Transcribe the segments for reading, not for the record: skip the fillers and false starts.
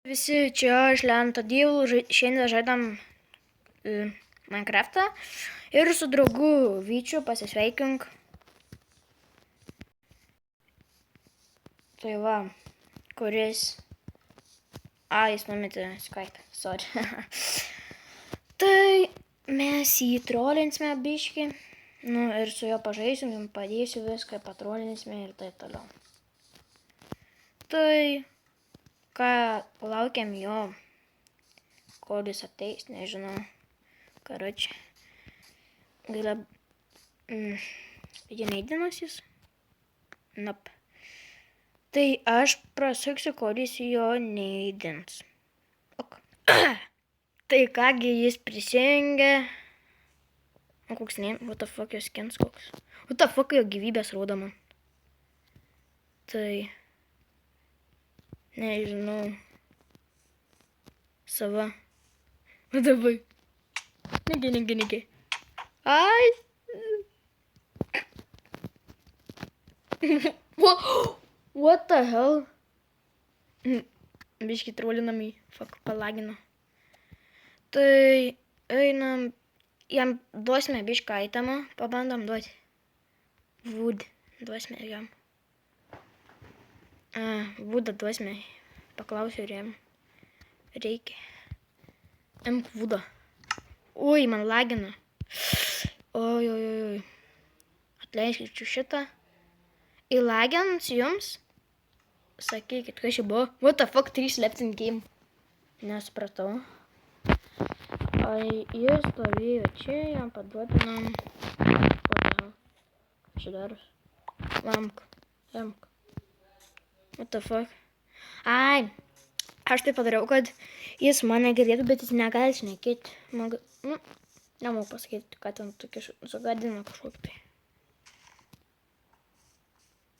Visi čia aš Lenta Dyl, šiandien žaidam Minecraftą ir su draugu Vyčiu pasisveikink. Tai va, kuris... jis numetė Skype, sorry. Tai mes jį trolinsime biškį, ir su juo pažaisim, jums padėsiu viską, patrolinsime ir taip toliau. Tai... ką laukiam jo, kol jis ateis, nežinau. Karoči. Gaila... jie neįdinas jis? Nap. Tai aš prasuksiu, kol jis jo neįdins. Ok. Tai kągi jis prisijungia. O koks ne? What the fuck jo skins koks? What the fuck jo gyvybės rodo man? Tai... nežinau. Sava. O dabar. Negi. Ai. What the hell? Biški trolinam jį. Fuck, palagino. Tai einam. Jam duosime bišką itemą. Pabandom duoti. Wood. Duosime jam. Vūdą duosime. Paklausiu, ar jam reikia. Imk vūdą. Ui, man lagina. Oi. Atleiskit šitą. Įlagins jums? Sakykit, kas čia buvo? What the fuck, 3 left in game. Nesupratau. Ai, jis stovėjo čia, jam paduodinam. What the hell? Čia daros. Lamk. What the fuck? Ai, aš tai padariau, kad jis mane girdėtų, bet jis negali šnekėti. Nemoku pasakyti, kad ten tokį sugadina kažkokį tai.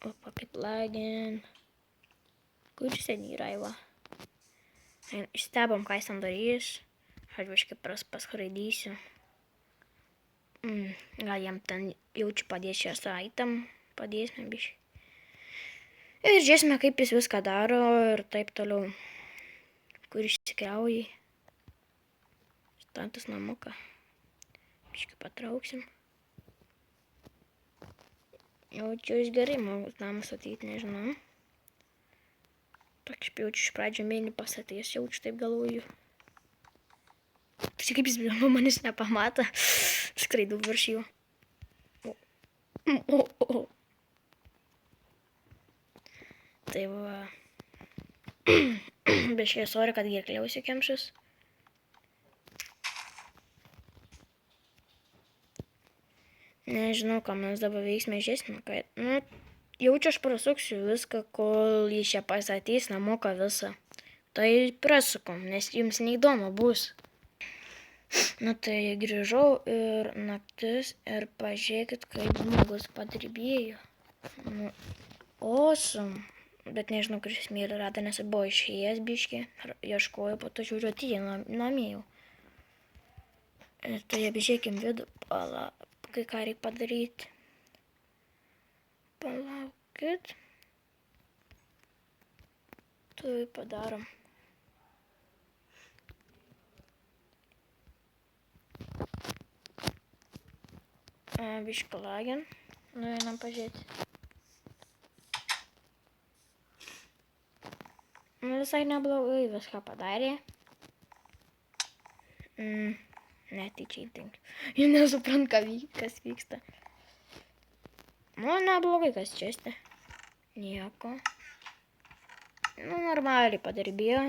Opa, kaip lagin. Kur seniai yra, va. Išstebam, ką jis ten darys. Aš biškai paskraidysiu. Gal jam ten jaučiu padės šią saitam. Padėsime biškai. Ir žiūrėsime, kaip jis viską daro ir taip toliau. Kur išsikriauji. Stantas namuką. Biškai patrauksim. Jaučiu jis gerai, mogus namus ateit, nežinau. Tokį jaučiu iš pradžio mėnį pasatės, jaučiu taip galvoju. Tai kaip jis manis nepamata. Skraidau virš jų. Tai va. Biškai sorry, kad gerkliausi kemšis. Nežinau, ką mes dabar veiksime, žiūrėsime, kad... jaučiu, aš prasuksiu viską, kol jis čia pasatys namuką visą. Tai prasukom, nes jums neįdomu bus. Tai grįžau ir naktis ir pažiūrėkit, kaip žmogus padirbėjo. Awesome. Bet nežinau, kur jis mėlį rado, nes buvo išėjęs biškį. Ieškoju, po to žiūriu atėjo namie jau. Tai apžiūrėkim vidų. Kai ką reikia padaryti. Palaukit. Tai padarom. Biškį palagin. Einam pažiūrėti. Visai neblogai viską padarė. Netyčiai tinka. Jie nesuprant, kas vyksta. Neblogai, kas čia. Nieko. Normaliai padirbėjo.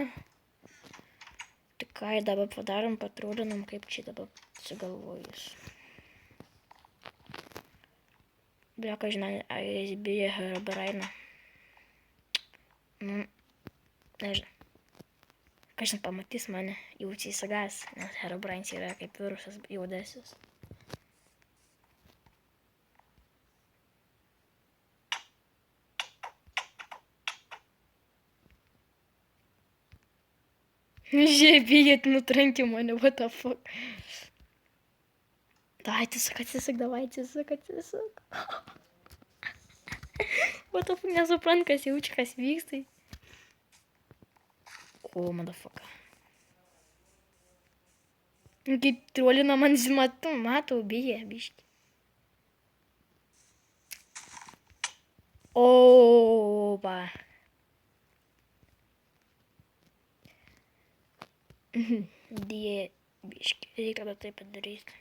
Tik ką dabar padarom, patrolinam, kaip čia dabar sugalvojus. Blieka, žinai, jis bijo Herobrine. Nežinau. Kažin pamatys mane, jaučiai įsigas, nes Herobrine yra kaip virusas jaudesis. Žiūrėkit, nutrankė mane, what the fuck. Davai, atsisuk, davai, atsisuk. What the fuck, nesuprant, kas jaučia, kas vyksta. O, motherfucker. Kaip trolina man matau, bijo, biški. Opa. Die, biški, reikia tada tai padaryti.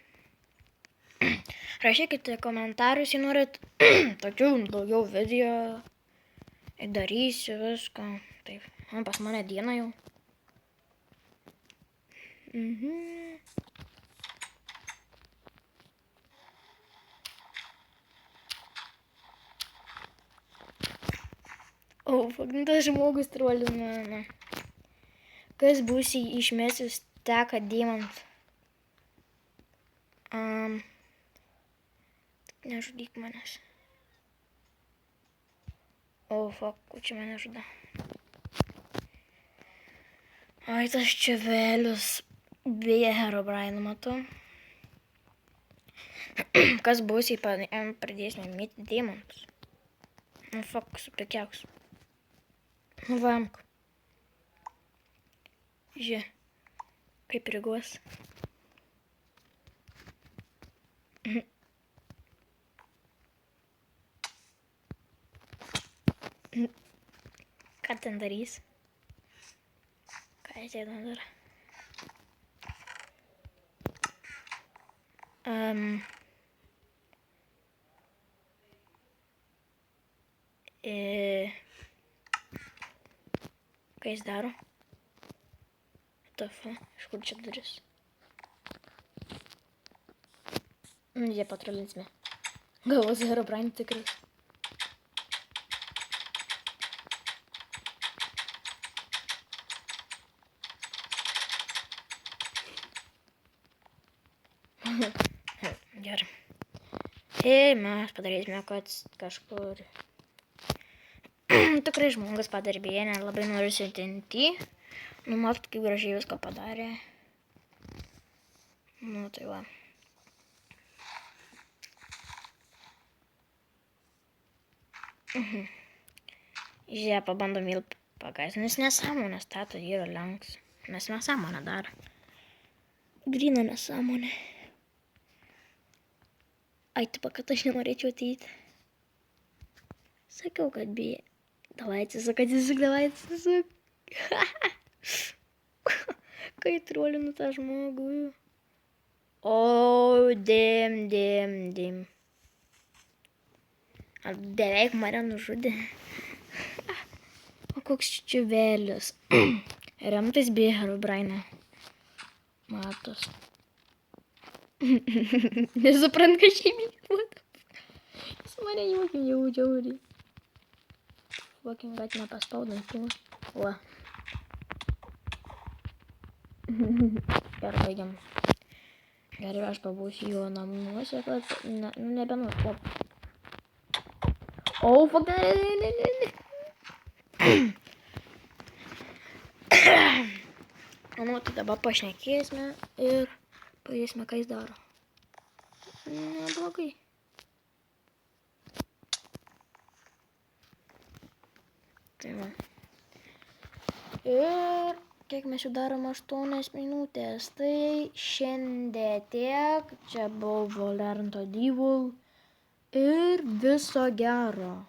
Rašykite komentarus, jei norit tokių daugiau video. Darysiu viską. Taip, pas mane diena jau. O, tas žmogus trolina. Kas bus išmesis teka diamant? Nežudyk manęs. O, fuck, ko čia mane žuda? Ai, tas čevelius. Beje, Herobrine matau. Kas bus, jei pradėsime mėti diamantus? Nu, fuck, supikiauks. Nu, vamk. Žiūrė, kaip reaguos. Ką ten darys? Ką jis ten daro? Ką jis daro? Tafa, iš kur čia duris? Jie patrolinsime. Galvos Herobrine tikrai. Gerai. Ir mes padarysime, kad kažkur... Tikrai žmogus padarbėjo, net labai noriu sitinti. Nu, matot, kaip gražiai viską padarė. Nu, tai va. Žiūrė, pabandom vėl pagais. Nes nesąmonę stato, yra lenks. Mes nesąmonę daro. Grina nesąmonė. Ai, tipo, kad aš nenorėčiau ateiti. Sakiau, kad bijo. Davai atsisuk, davai atsisuk. Kai trolinu tą žmogų. O, dim. Beveik mane nužudė. O koks čiuvelius. Remtais bijo Herobrine. Matos. Nesuprant, kad šeimį. Jis mane jau džiauriai. Fucking gat nepaspaudant. Va. Gerai, baigiam. Gerai, aš pabūsiu jo namuose, kad... nebenoriu. O, fuck, ne. Manau, tai dabar pašnekėsime ir pažiūrėsime, ką jis daro. Neblogai. Tai va. Ir kiek mes jau darom 8 minutės, tai šiandien tiek. Čia buvo Valerinto Devil ir viso gero.